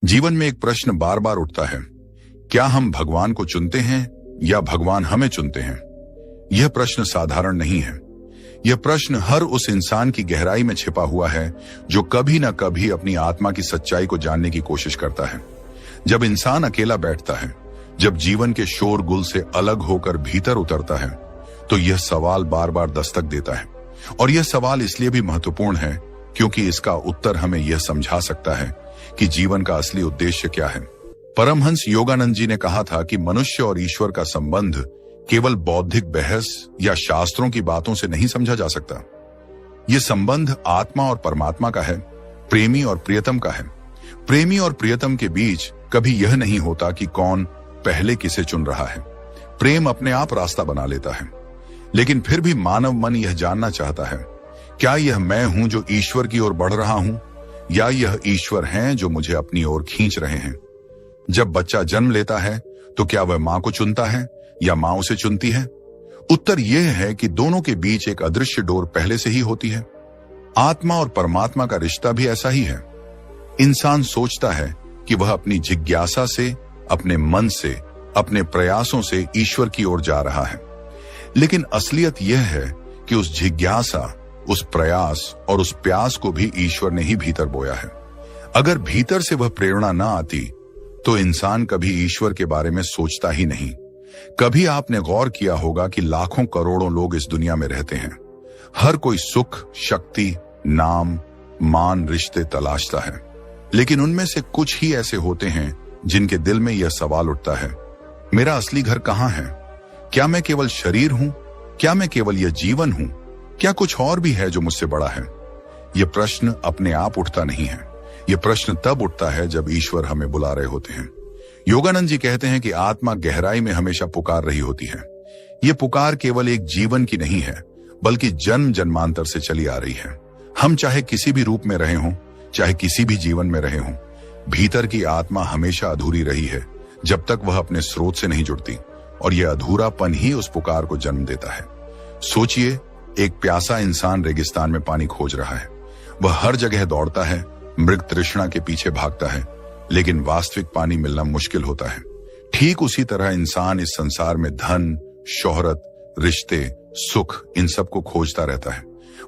जीवन में एक प्रश्न बार बार उठता है, क्या हम भगवान को चुनते हैं या भगवान हमें चुनते हैं? यह प्रश्न साधारण नहीं है। यह प्रश्न हर उस इंसान की गहराई में छिपा हुआ है जो कभी न कभी अपनी आत्मा की सच्चाई को जानने की कोशिश करता है। जब इंसान अकेला बैठता है, जब जीवन के शोरगुल से अलग होकर भीतर उतरता है, तो यह सवाल बार बार दस्तक देता है। और यह सवाल इसलिए भी महत्वपूर्ण है क्योंकि इसका उत्तर हमें यह समझा सकता है कि जीवन का असली उद्देश्य क्या है। परमहंस योगानंद जी ने कहा था कि मनुष्य और ईश्वर का संबंध केवल बौद्धिक बहस या शास्त्रों की बातों से नहीं समझा जा सकता। यह संबंध आत्मा और परमात्मा का है, प्रेमी और प्रियतम का है। प्रेमी और प्रियतम के बीच कभी यह नहीं होता कि कौन पहले किसे चुन रहा है। प्रेम अपने आप रास्ता बना लेता है, लेकिन फिर भी मानव मन यह जानना चाहता है, क्या यह मैं हूं जो ईश्वर की ओर बढ़ रहा हूं, या यह ईश्वर हैं जो मुझे अपनी ओर खींच रहे हैं? जब बच्चा जन्म लेता है तो क्या वह मां को चुनता है या मां उसे चुनती है? उत्तर यह है कि दोनों के बीच एक अदृश्य डोर पहले से ही होती है। आत्मा और परमात्मा का रिश्ता भी ऐसा ही है। इंसान सोचता है कि वह अपनी जिज्ञासा से, अपने मन से, अपने प्रयासों से ईश्वर की ओर जा रहा है, लेकिन असलियत यह है कि उस जिज्ञासा, उस प्रयास और उस प्यास को भी ईश्वर ने ही भीतर बोया है। अगर भीतर से वह प्रेरणा न आती तो इंसान कभी ईश्वर के बारे में सोचता ही नहीं। कभी आपने गौर किया होगा कि लाखों करोड़ों लोग इस दुनिया में रहते हैं। हर कोई सुख, शक्ति, नाम, मान, रिश्ते तलाशता है, लेकिन उनमें से कुछ ही ऐसे होते हैं जिनके दिल में यह सवाल उठता है, मेरा असली घर कहां है? क्या मैं केवल शरीर हूं? क्या मैं केवल यह जीवन हूं? क्या कुछ और भी है जो मुझसे बड़ा है? यह प्रश्न अपने आप उठता नहीं है। यह प्रश्न तब उठता है जब ईश्वर हमें बुला रहे होते हैं। योगानंद जी कहते हैं कि आत्मा गहराई में हमेशा पुकार रही होती है। यह पुकार केवल एक जीवन की नहीं है, बल्कि जन्म जन्मांतर से चली आ रही है। हम चाहे किसी भी रूप में रहे हों, चाहे किसी भी जीवन में रहे हों, भीतर की आत्मा हमेशा अधूरी रही है जब तक वह अपने स्रोत से नहीं जुड़ती, और यह अधूरापन ही उस पुकार को जन्म देता है। सोचिए, एक प्यासा इंसान रेगिस्तान में पानी खोज रहा है। वह हर जगह दौड़ता है, मृग तृष्णा के पीछे भागता है, लेकिन वास्तविक पानी मिलना मुश्किल होता है। ठीक उसी तरह इंसान इस संसार में धन, शोहरत, रिश्ते, सुख, इन सब को खोजता रहता है।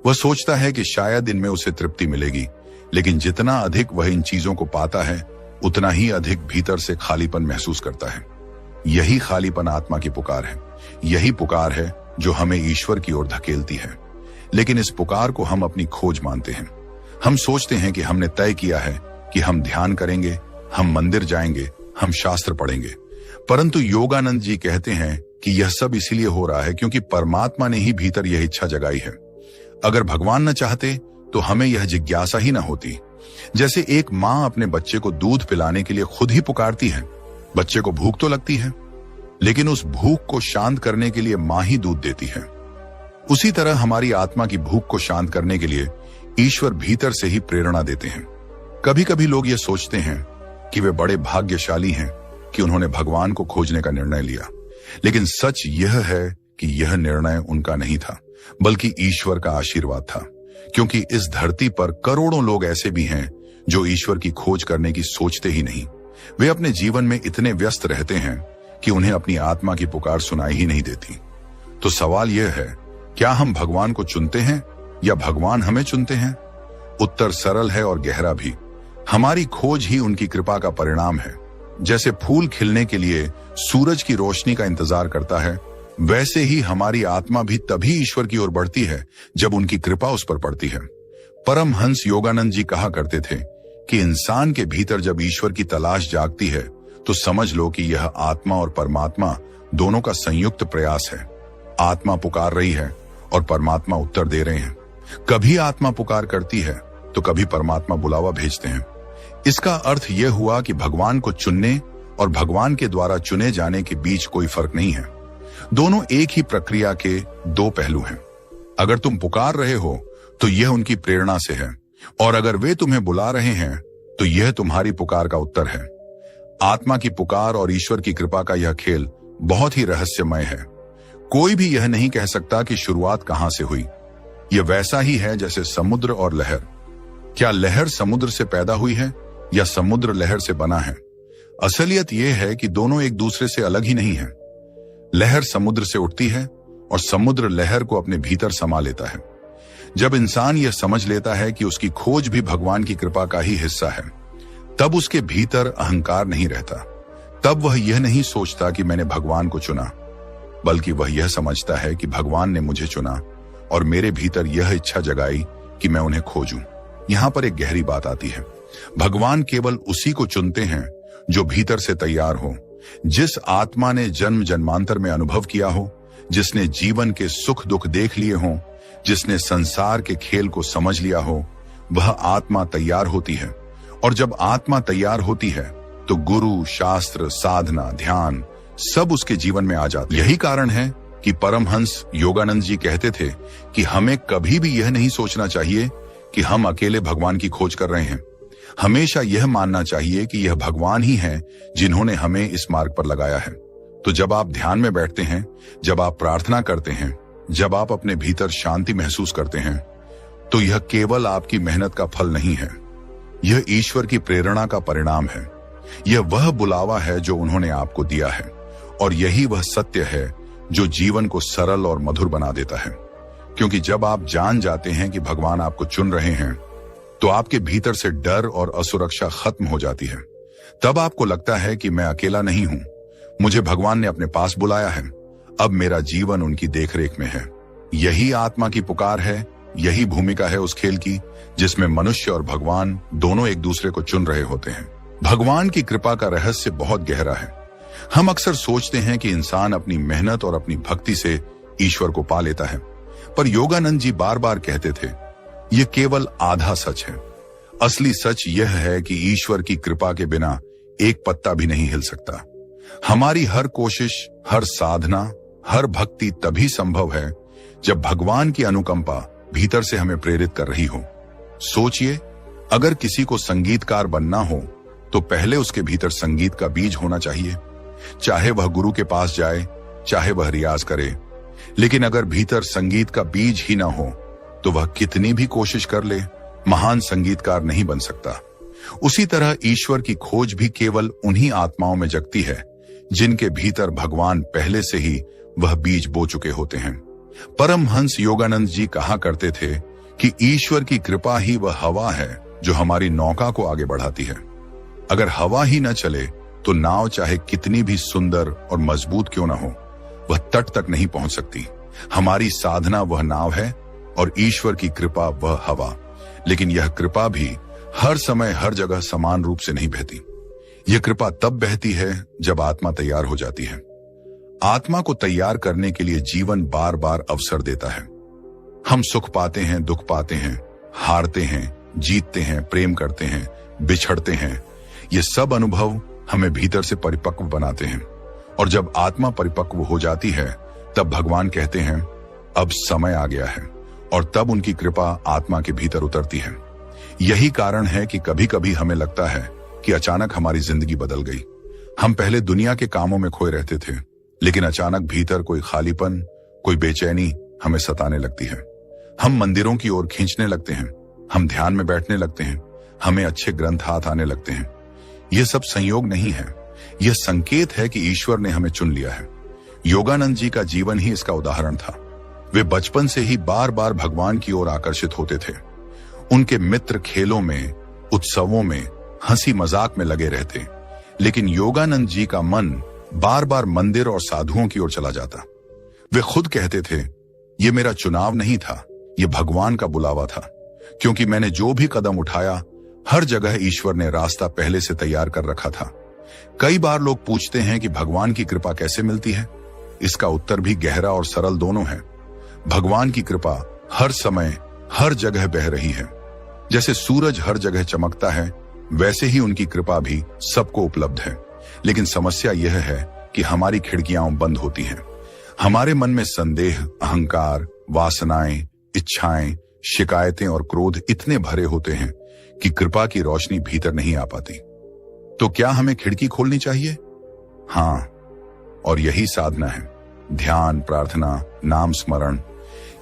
वह सोचता है कि शायद इनमें उसे तृप्ति मिलेगी, लेकिन जितना अधिक वह इन चीजों को पाता है, उतना ही अधिक भीतर से खालीपन महसूस करता है। यही खालीपन आत्मा की पुकार है। यही पुकार है जो हमें ईश्वर की ओर धकेलती है। लेकिन इस पुकार को हम अपनी खोज मानते हैं। हम सोचते हैं कि हमने तय किया है कि हम ध्यान करेंगे, हम मंदिर जाएंगे, हम शास्त्र पढ़ेंगे। परंतु योगानंद जी कहते हैं कि यह सब इसीलिए हो रहा है क्योंकि परमात्मा ने ही भीतर यह इच्छा जगाई है। अगर भगवान न चाहते तो हमें यह जिज्ञासा ही न होती। जैसे एक माँ अपने बच्चे को दूध पिलाने के लिए खुद ही पुकारती है। बच्चे को भूख तो लगती है, लेकिन उस भूख को शांत करने के लिए माँ ही दूध देती है। उसी तरह हमारी आत्मा की भूख को शांत करने के लिए ईश्वर भीतर से ही प्रेरणा देते हैं। कभी कभी लोग ये सोचते हैं कि वे बड़े भाग्यशाली हैं कि उन्होंने भगवान को खोजने का निर्णय लिया, लेकिन सच यह है कि यह निर्णय उनका नहीं था, बल्कि ईश्वर का आशीर्वाद था। क्योंकि इस धरती पर करोड़ों लोग ऐसे भी हैं जो ईश्वर की खोज करने की सोचते ही नहीं। वे अपने जीवन में इतने व्यस्त रहते हैं कि उन्हें अपनी आत्मा की पुकार सुनाई ही नहीं देती। तो सवाल यह है, क्या हम भगवान को चुनते हैं या भगवान हमें चुनते हैं? उत्तर सरल है और गहरा भी। हमारी खोज ही उनकी कृपा का परिणाम है। जैसे फूल खिलने के लिए सूरज की रोशनी का इंतजार करता है, वैसे ही हमारी आत्मा भी तभी ईश्वर की ओर बढ़ती है जब उनकी कृपा उस पर पड़ती है। परमहंस योगानंद जी कहा करते थे कि इंसान के भीतर जब ईश्वर की तलाश जागती है तो समझ लो कि यह आत्मा और परमात्मा दोनों का संयुक्त प्रयास है। आत्मा पुकार रही है और परमात्मा उत्तर दे रहे हैं। कभी आत्मा पुकार करती है तो कभी परमात्मा बुलावा भेजते हैं। इसका अर्थ यह हुआ कि भगवान को चुनने और भगवान के द्वारा चुने जाने के बीच कोई फर्क नहीं है। दोनों एक ही प्रक्रिया के दो पहलू हैं। अगर तुम पुकार रहे हो तो यह उनकी प्रेरणा से है, और अगर वे तुम्हें बुला रहे हैं तो यह तुम्हारी पुकार का उत्तर है। आत्मा की पुकार और ईश्वर की कृपा का यह खेल बहुत ही रहस्यमय है। कोई भी यह नहीं कह सकता कि शुरुआत कहां से हुई। यह वैसा ही है जैसे समुद्र और लहर। क्या लहर समुद्र से पैदा हुई है या समुद्र लहर से बना है। असलियत यह है कि दोनों एक दूसरे से अलग ही नहीं है। लहर समुद्र से उठती है और समुद्र लहर को अपने भीतर समा लेता है। जब इंसान यह समझ लेता है कि उसकी खोज भी भगवान की कृपा का ही हिस्सा है, तब उसके भीतर अहंकार नहीं रहता। तब वह यह नहीं सोचता कि मैंने भगवान को चुना, बल्कि वह यह समझता है कि भगवान ने मुझे चुना और मेरे भीतर यह इच्छा जगाई कि मैं उन्हें खोजूं। यहां पर एक गहरी बात आती है। भगवान केवल उसी को चुनते हैं जो भीतर से तैयार हो, जिस आत्मा ने जन्म जन्मांतर में अनुभव किया हो, जिसने जीवन के सुख दुख देख लिए हों, जिसने संसार के खेल को समझ लिया हो, वह आत्मा तैयार होती है। और जब आत्मा तैयार होती है तो गुरु, शास्त्र, साधना, ध्यान सब उसके जीवन में आ जाते हैं। यही कारण है कि परमहंस योगानंद जी कहते थे कि हमें कभी भी यह नहीं सोचना चाहिए कि हम अकेले भगवान की खोज कर रहे हैं। हमेशा यह मानना चाहिए कि यह भगवान ही हैं जिन्होंने हमें इस मार्ग पर लगाया है। तो जब आप ध्यान में बैठते हैं, जब आप प्रार्थना करते हैं, जब आप अपने भीतर शांति महसूस करते हैं, तो यह केवल आपकी मेहनत का फल नहीं है, यह ईश्वर की प्रेरणा का परिणाम है। यह वह बुलावा है जो उन्होंने आपको दिया है, और यही वह सत्य है जो जीवन को सरल और मधुर बना देता है। क्योंकि जब आप जान जाते हैं कि भगवान आपको चुन रहे हैं, तो आपके भीतर से डर और असुरक्षा खत्म हो जाती है। तब आपको लगता है कि मैं अकेला नहीं हूं, मुझे भगवान ने अपने पास बुलाया है, अब मेरा जीवन उनकी देखरेख में है। यही आत्मा की पुकार है, यही भूमिका है उस खेल की जिसमें मनुष्य और भगवान दोनों एक दूसरे को चुन रहे होते हैं। भगवान की कृपा का रहस्य बहुत गहरा है। हम अक्सर सोचते हैं कि इंसान अपनी मेहनत और अपनी भक्ति से ईश्वर को पा लेता है, पर योगानंद जी बार बार कहते थे, यह केवल आधा सच है। असली सच यह है कि ईश्वर की कृपा के बिना एक पत्ता भी नहीं हिल सकता। हमारी हर कोशिश, हर साधना, हर भक्ति तभी संभव है जब भगवान की अनुकंपा भीतर से हमें प्रेरित कर रही हो। सोचिए, अगर किसी को संगीतकार बनना हो तो पहले उसके भीतर संगीत का बीज होना चाहिए। चाहे वह गुरु के पास जाए, चाहे वह रियाज करे, लेकिन अगर भीतर संगीत का बीज ही ना हो तो वह कितनी भी कोशिश कर ले, महान संगीतकार नहीं बन सकता। उसी तरह ईश्वर की खोज भी केवल उन्हीं आत्माओं में जगती है जिनके भीतर भगवान पहले से ही वह बीज बो चुके होते हैं। परमहंस योगानंद जी कहा करते थे कि ईश्वर की कृपा ही वह हवा है जो हमारी नौका को आगे बढ़ाती है। अगर हवा ही न चले तो नाव चाहे कितनी भी सुंदर और मजबूत क्यों ना हो, वह तट तक नहीं पहुंच सकती। हमारी साधना वह नाव है और ईश्वर की कृपा वह हवा। लेकिन यह कृपा भी हर समय हर जगह समान रूप से नहीं बहती। यह कृपा तब बहती है जब आत्मा तैयार हो जाती है। आत्मा को तैयार करने के लिए जीवन बार बार अवसर देता है। हम सुख पाते हैं, दुख पाते हैं, हारते हैं, जीतते हैं, प्रेम करते हैं, बिछड़ते हैं। ये सब अनुभव हमें भीतर से परिपक्व बनाते हैं। और जब आत्मा परिपक्व हो जाती है तब भगवान कहते हैं, अब समय आ गया है, और तब उनकी कृपा आत्मा के भीतर उतरती है। यही कारण है कि कभी कभी हमें लगता है कि अचानक हमारी जिंदगी बदल गई। हम पहले दुनिया के कामों में खोए रहते थे, लेकिन अचानक भीतर कोई खालीपन, कोई बेचैनी हमें सताने लगती है। हम मंदिरों की ओर खींचने लगते हैं, हम ध्यान में बैठने लगते हैं, हमें अच्छे ग्रंथ हाथ आने लगते हैं। यह सब संयोग नहीं है, यह संकेत है कि ईश्वर ने हमें चुन लिया है। योगानंद जी का जीवन ही इसका उदाहरण था। वे बचपन से ही बार बार भगवान की ओर आकर्षित होते थे। उनके मित्र खेलों में, उत्सवों में, हंसी मजाक में लगे रहते, लेकिन योगानंद जी का मन बार बार मंदिर और साधुओं की ओर चला जाता। वे खुद कहते थे, यह मेरा चुनाव नहीं था, यह भगवान का बुलावा था, क्योंकि मैंने जो भी कदम उठाया हर जगह ईश्वर ने रास्ता पहले से तैयार कर रखा था। कई बार लोग पूछते हैं कि भगवान की कृपा कैसे मिलती है। इसका उत्तर भी गहरा और सरल दोनों है। भगवान की कृपा हर समय हर जगह बह रही है। जैसे सूरज हर जगह चमकता है, वैसे ही उनकी कृपा भी सबको उपलब्ध है। लेकिन समस्या यह है कि हमारी खिड़कियां बंद होती हैं। हमारे मन में संदेह, अहंकार, वासनाएं, इच्छाएं, शिकायतें और क्रोध इतने भरे होते हैं कि कृपा की रोशनी भीतर नहीं आ पाती। तो क्या हमें खिड़की खोलनी चाहिए? हाँ, और यही साधना है। ध्यान, प्रार्थना, नाम स्मरण,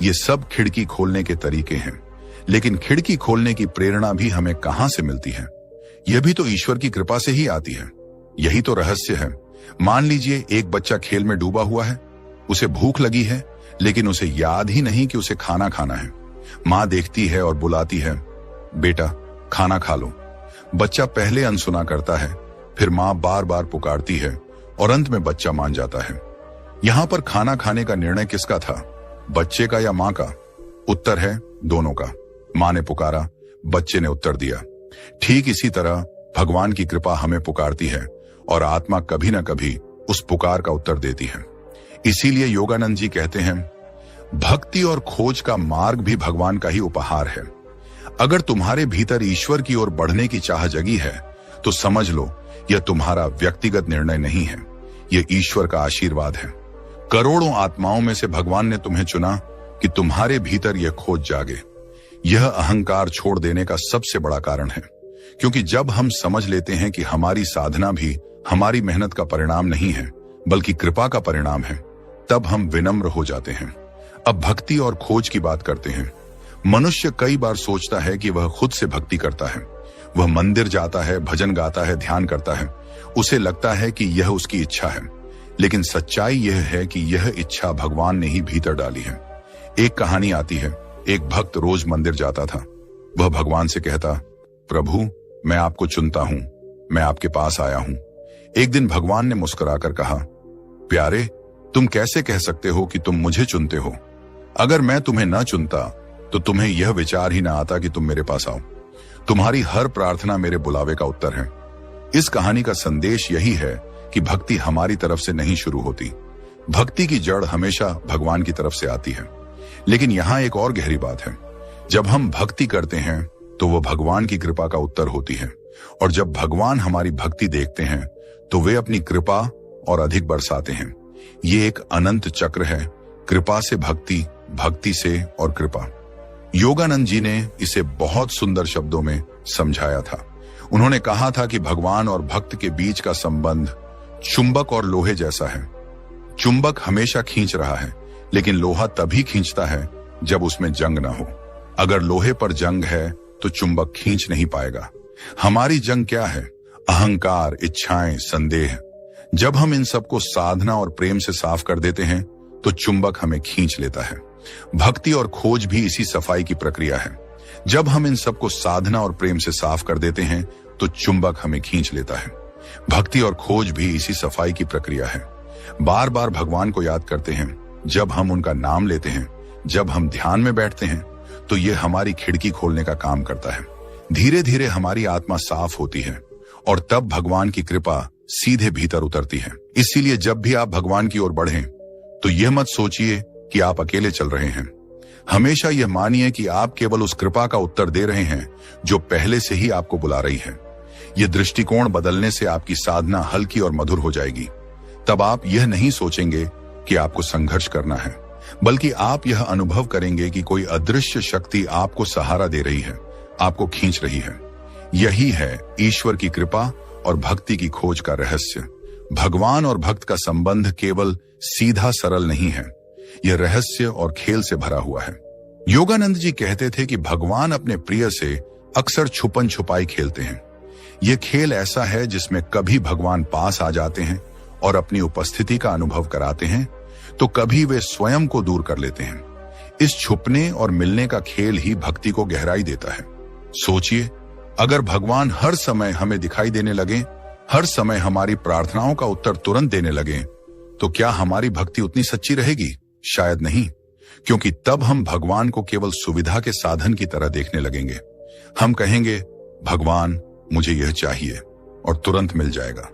ये सब खिड़की खोलने के तरीके हैं। लेकिन खिड़की खोलने की प्रेरणा भी हमें कहां से मिलती है? यह भी तो ईश्वर की कृपा से ही आती है। यही तो रहस्य है। मान लीजिए एक बच्चा खेल में डूबा हुआ है, उसे भूख लगी है, लेकिन उसे याद ही नहीं कि उसे खाना खाना है। माँ देखती है और बुलाती है, बेटा खाना खा लो। बच्चा पहले अनसुना करता है, फिर माँ बार बार पुकारती है और अंत में बच्चा मान जाता है। यहाँ पर खाना खाने का निर्णय किसका था, बच्चे का या माँ का? उत्तर है दोनों का। माँ ने पुकारा, बच्चे ने उत्तर दिया। ठीक इसी तरह भगवान की कृपा हमें पुकारती है और आत्मा कभी न कभी उस पुकार का उत्तर देती है। इसीलिए योगानंद जी कहते हैं, भक्ति और खोज का मार्ग भी भगवान का ही उपहार है। अगर तुम्हारे भीतर ईश्वर की ओर बढ़ने की चाह जगी है तो समझ लो यह तुम्हारा व्यक्तिगत निर्णय नहीं है, यह ईश्वर का आशीर्वाद है। करोड़ों आत्माओं में से भगवान ने तुम्हें चुना कि तुम्हारे भीतर यह खोज जागे। यह अहंकार छोड़ देने का सबसे बड़ा कारण है, क्योंकि जब हम समझ लेते हैं कि हमारी साधना भी हमारी मेहनत का परिणाम नहीं है बल्कि कृपा का परिणाम है, तब हम विनम्र हो जाते हैं। अब भक्ति और खोज की बात करते हैं। मनुष्य कई बार सोचता है कि वह खुद से भक्ति करता है, वह मंदिर जाता है, भजन गाता है, ध्यान करता है, उसे लगता है कि यह उसकी इच्छा है। लेकिन सच्चाई यह है कि यह इच्छा भगवान ने ही भीतर डाली है। एक कहानी आती है, एक भक्त रोज मंदिर जाता था। वह भगवान से कहता, प्रभु मैं आपको चुनता हूं, मैं आपके पास आया हूं। एक दिन भगवान ने मुस्कुराकर कहा, प्यारे तुम कैसे कह सकते हो कि तुम मुझे चुनते हो? अगर मैं तुम्हें न चुनता तो तुम्हें यह विचार ही ना आता कि तुम मेरे पास आओ। तुम्हारी हर प्रार्थना मेरे बुलावे का उत्तर है। इस कहानी का संदेश यही है कि भक्ति हमारी तरफ से नहीं शुरू होती। भक्ति की जड़ हमेशा भगवान की तरफ से आती है। लेकिन यहाँ एक और गहरी बात है, जब हम भक्ति करते हैं तो वह भगवान की कृपा का उत्तर होती है, और जब भगवान हमारी भक्ति देखते हैं तो वे अपनी कृपा और अधिक बरसाते हैं। ये एक अनंत चक्र है, कृपा से भक्ति, भक्ति से और कृपा। योगानंद जी ने इसे बहुत सुंदर शब्दों में समझाया था। उन्होंने कहा था कि भगवान और भक्त के बीच का संबंध चुंबक और लोहे जैसा है। चुंबक हमेशा खींच रहा है, लेकिन लोहा तभी खींचता है जब उसमें जंग ना हो। अगर लोहे पर जंग है तो चुंबक खींच नहीं पाएगा। हमारी जंग क्या है? अहंकार, इच्छाएं, संदेह। जब हम इन सबको साधना और प्रेम से साफ कर देते हैं तो चुंबक हमें खींच लेता है। भक्ति और खोज भी इसी सफाई की प्रक्रिया है। जब हम इन सबको साधना और प्रेम से साफ कर देते हैं तो चुंबक हमें खींच लेता है। भक्ति और खोज भी इसी सफाई की प्रक्रिया है। बार बार भगवान को याद करते हैं, जब हम उनका नाम लेते हैं, जब हम ध्यान में बैठते हैं, तो ये हमारी खिड़की खोलने का काम करता है। धीरे धीरे हमारी आत्मा साफ होती है और तब भगवान की कृपा सीधे भीतर उतरती है। इसीलिए जब भी आप भगवान की ओर बढ़ें तो यह मत सोचिए कि आप अकेले चल रहे हैं। हमेशा यह मानिए कि आप केवल उस कृपा का उत्तर दे रहे हैं जो पहले से ही आपको बुला रही है। यह दृष्टिकोण बदलने से आपकी साधना हल्की और मधुर हो जाएगी। तब आप यह नहीं सोचेंगे कि आपको संघर्ष करना है, बल्कि आप यह अनुभव करेंगे कि कोई अदृश्य शक्ति आपको सहारा दे रही है, आपको खींच रही है। यही है ईश्वर की कृपा और भक्ति की खोज का रहस्य। भगवान और भक्त का संबंध केवल सीधा सरल नहीं है, यह रहस्य और खेल से भरा हुआ है। योगानंद जी कहते थे कि भगवान अपने प्रिय से अक्सर छुपन छुपाई खेलते हैं। यह खेल ऐसा है जिसमें कभी भगवान पास आ जाते हैं और अपनी उपस्थिति का अनुभव कराते हैं, तो कभी वे स्वयं को दूर कर लेते हैं। इस छुपने और मिलने का खेल ही भक्ति को गहराई देता है। सोचिए, अगर भगवान हर समय हमें दिखाई देने लगे, हर समय हमारी प्रार्थनाओं का उत्तर तुरंत देने लगे, तो क्या हमारी भक्ति उतनी सच्ची रहेगी? शायद नहीं, क्योंकि तब हम भगवान को केवल सुविधा के साधन की तरह देखने लगेंगे। हम कहेंगे, भगवान मुझे यह चाहिए, और तुरंत मिल जाएगा।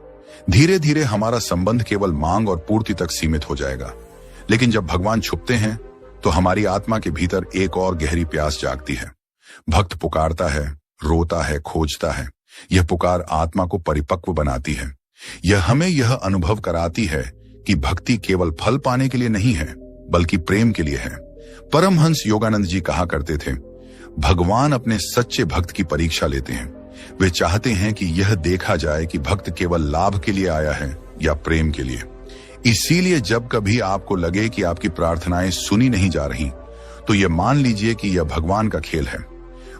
धीरे धीरे हमारा संबंध केवल मांग और पूर्ति तक सीमित हो जाएगा। लेकिन जब भगवान छुपते हैं तो हमारी आत्मा के भीतर एक और गहरी प्यास जागती है। भक्त पुकारता है, रोता है, खोजता है। यह पुकार आत्मा को परिपक्व बनाती है। यह हमें यह अनुभव कराती है कि भक्ति केवल फल पाने के लिए नहीं है, बल्कि प्रेम के लिए है। परमहंस योगानंद जी कहा करते थे, भगवान अपने सच्चे भक्त की परीक्षा लेते हैं। वे चाहते हैं कि यह देखा जाए कि भक्त केवल लाभ के लिए आया है या प्रेम के लिए। इसीलिए जब कभी आपको लगे कि आपकी प्रार्थनाएं सुनी नहीं जा रही, तो यह मान लीजिए कि यह भगवान का खेल है।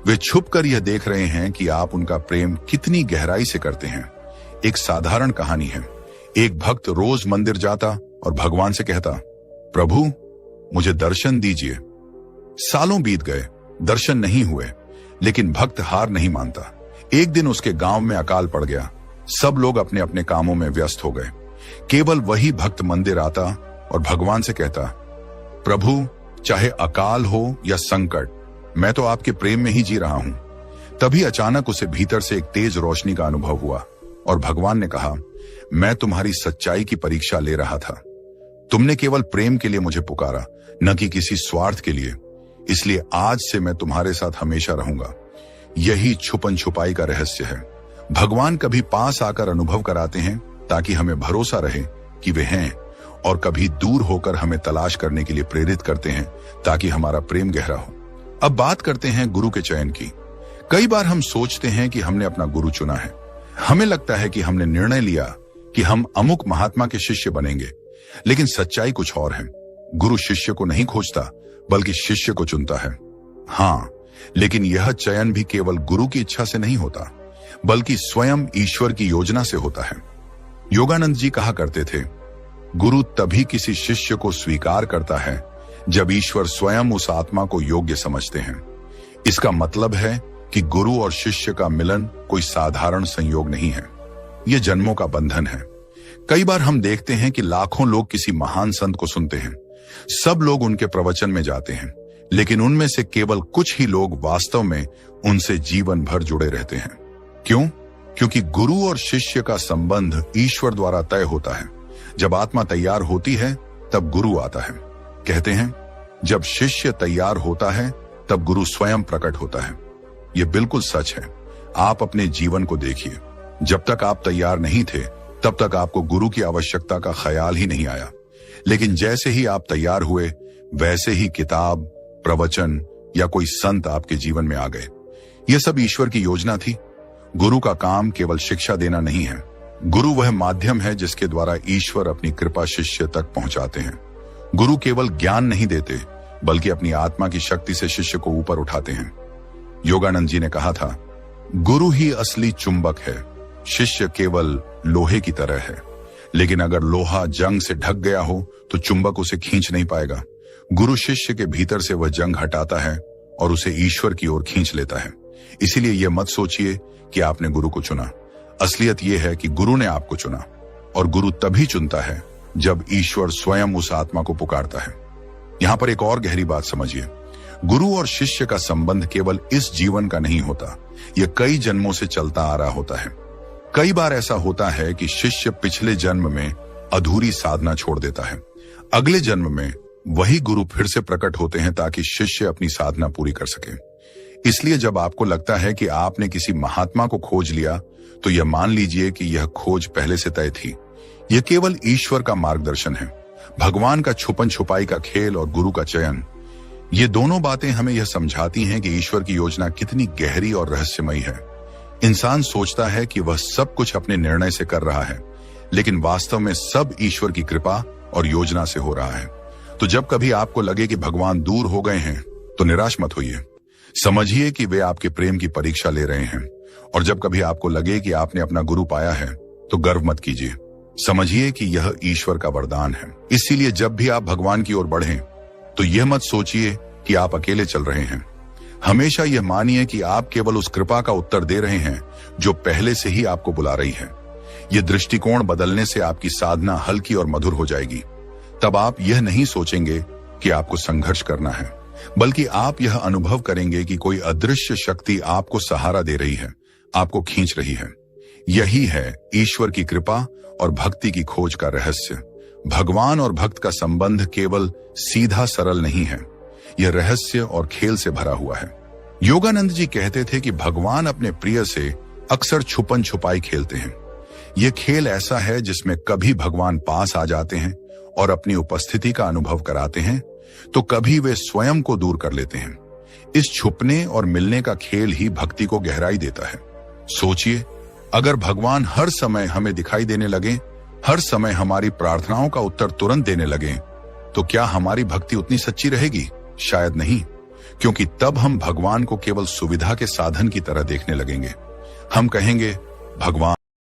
वे छुपकर यह देख रहे हैं कि आप उनका प्रेम कितनी गहराई से करते हैं। एक साधारण कहानी है। एक भक्त रोज मंदिर जाता और भगवान से कहता, प्रभु मुझे दर्शन दीजिए। सालों बीत गए, दर्शन नहीं हुए, लेकिन भक्त हार नहीं मानता। एक दिन उसके गांव में अकाल पड़ गया। सब लोग अपने अपने कामों में व्यस्त हो गए। केवल वही भक्त मंदिर आता और भगवान से कहता, प्रभु चाहे अकाल हो या संकट, मैं तो आपके प्रेम में ही जी रहा हूं। तभी अचानक उसे भीतर से एक तेज रोशनी का अनुभव हुआ और भगवान ने कहा, मैं तुम्हारी सच्चाई की परीक्षा ले रहा था। तुमने केवल प्रेम के लिए मुझे पुकारा, न कि किसी स्वार्थ के लिए। इसलिए आज से मैं तुम्हारे साथ हमेशा रहूंगा। यही छुपन छुपाई का रहस्य है। भगवान कभी पास आकर अनुभव कराते हैं ताकि हमें भरोसा रहे कि वे हैं, और कभी दूर होकर हमें तलाश करने के लिए प्रेरित करते हैं ताकि हमारा प्रेम गहरा हो। अब बात करते हैं गुरु के चयन की। कई बार हम सोचते हैं कि हमने अपना गुरु चुना है। हमें लगता है कि हमने निर्णय लिया कि हम अमुक महात्मा के शिष्य बनेंगे, लेकिन सच्चाई कुछ और है। गुरु शिष्य को नहीं खोजता, बल्कि शिष्य को चुनता है। हाँ, लेकिन यह चयन भी केवल गुरु की इच्छा से नहीं होता, बल्कि स्वयं ईश्वर की योजना से होता है। योगानंद जी कहा करते थे, गुरु तभी किसी शिष्य को स्वीकार करता है जब ईश्वर स्वयं उस आत्मा को योग्य समझते हैं। इसका मतलब है कि गुरु और शिष्य का मिलन कोई साधारण संयोग नहीं है, यह जन्मों का बंधन है। कई बार हम देखते हैं कि लाखों लोग किसी महान संत को सुनते हैं, सब लोग उनके प्रवचन में जाते हैं, लेकिन उनमें से केवल कुछ ही लोग वास्तव में उनसे जीवन भर जुड़े रहते हैं। क्यों? क्योंकि गुरु और शिष्य का संबंध ईश्वर द्वारा तय होता है। जब आत्मा तैयार होती है तब गुरु आता है। कहते हैं, जब शिष्य तैयार होता है तब गुरु स्वयं प्रकट होता है। यह बिल्कुल सच है। आप अपने जीवन को देखिए। जब तक आप तैयार नहीं थे तब तक आपको गुरु की आवश्यकता का ख्याल ही नहीं आया, लेकिन जैसे ही आप तैयार हुए वैसे ही किताब, प्रवचन या कोई संत आपके जीवन में आ गए। यह सब ईश्वर की योजना थी। गुरु का काम केवल शिक्षा देना नहीं है। गुरु वह माध्यम है जिसके द्वारा ईश्वर अपनी कृपा शिष्य तक पहुंचाते हैं। गुरु केवल ज्ञान नहीं देते, बल्कि अपनी आत्मा की शक्ति से शिष्य को ऊपर उठाते हैं। योगानंद जी ने कहा था, गुरु ही असली चुंबक है, शिष्य केवल लोहे की तरह है। लेकिन अगर लोहा जंग से ढक गया हो तो चुंबक उसे खींच नहीं पाएगा। गुरु शिष्य के भीतर से वह जंग हटाता है और उसे ईश्वर की ओर खींच लेता है। इसीलिए यह मत सोचिए कि आपने गुरु को चुना। असलियत यह है कि गुरु ने आपको चुना, और गुरु तभी चुनता है जब ईश्वर स्वयं उस आत्मा को पुकारता है। यहां पर एक और गहरी बात समझिए। गुरु और शिष्य का संबंध केवल इस जीवन का नहीं होता, यह कई जन्मों से चलता आ रहा होता है। कई बार ऐसा होता है कि शिष्य पिछले जन्म में अधूरी साधना छोड़ देता है। अगले जन्म में वही गुरु फिर से प्रकट होते हैं ताकि शिष्य अपनी साधना पूरी कर सके। इसलिए जब आपको लगता है कि आपने किसी महात्मा को खोज लिया, तो यह मान लीजिए कि यह खोज पहले से तय थी। यह केवल ईश्वर का मार्गदर्शन है। भगवान का छुपन छुपाई का खेल और गुरु का चयन, ये दोनों बातें हमें यह समझाती हैं कि ईश्वर की योजना कितनी गहरी और रहस्यमयी है। इंसान सोचता है कि वह सब कुछ अपने निर्णय से कर रहा है, लेकिन वास्तव में सब ईश्वर की कृपा और योजना से हो रहा है। तो जब कभी आपको लगे कि भगवान दूर हो गए हैं, तो निराश मत होइए। समझिए कि वे आपके प्रेम की परीक्षा ले रहे हैं। और जब कभी आपको लगे कि आपने अपना गुरु पाया है, तो गर्व मत कीजिए। समझिए कि यह ईश्वर का वरदान है। इसीलिए जब भी आप भगवान की ओर बढ़ें, तो यह मत सोचिए कि आप अकेले चल रहे हैं। हमेशा यह मानिए कि आप केवल उस कृपा का उत्तर दे रहे हैं जो पहले से ही आपको बुला रही है। यह दृष्टिकोण बदलने से आपकी साधना हल्की और मधुर हो जाएगी। तब आप यह नहीं सोचेंगे कि आपको संघर्ष करना है, बल्कि आप यह अनुभव करेंगे कि कोई अदृश्य शक्ति आपको सहारा दे रही है, आपको खींच रही है। यही है ईश्वर की कृपा और भक्ति की खोज का रहस्य। भगवान और भक्त का संबंध केवल सीधा सरल नहीं है, यह रहस्य और खेल से भरा हुआ है। योगानंद जी कहते थे कि भगवान अपने प्रिय से अक्सर छुपन छुपाई खेलते हैं। यह खेल ऐसा है जिसमें कभी भगवान पास आ जाते हैं और अपनी उपस्थिति का अनुभव कराते हैं, तो कभी वे स्वयं को दूर कर लेते हैं। इस छुपने और मिलने का खेल ही भक्ति को गहराई देता है। सोचिए, अगर भगवान हर समय हमें दिखाई देने लगे, हर समय हमारी प्रार्थनाओं का उत्तर तुरंत देने लगे, तो क्या हमारी भक्ति उतनी सच्ची रहेगी? शायद नहीं। क्योंकि तब हम भगवान को केवल सुविधा के साधन की तरह देखने लगेंगे। हम कहेंगे, भगवान